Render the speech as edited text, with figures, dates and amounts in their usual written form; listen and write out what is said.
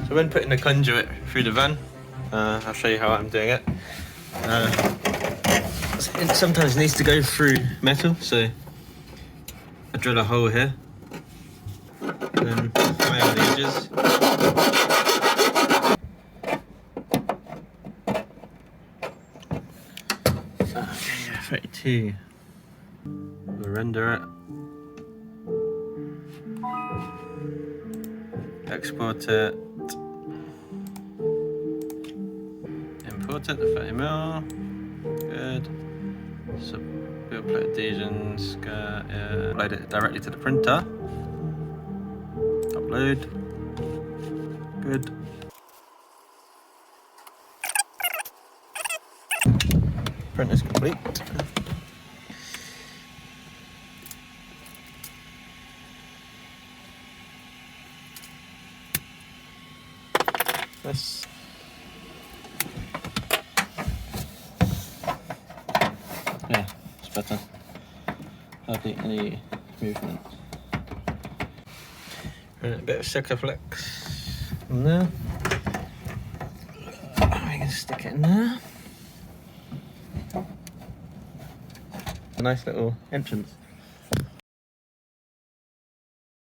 So when putting the conduit through the van, I'll show you how I'm doing it. It sometimes needs to go through metal, so I drill a hole here, then iron the edges. Okay, 32. We'll render it. Export it. Import it to 30mm. Good. So build plate adhesions. Upload it directly to the printer. Upload. Good. Print is complete. This. Yeah, it's better. Hardly any movement. And a bit of sucker flex on there. We can stick it in there. A nice little entrance.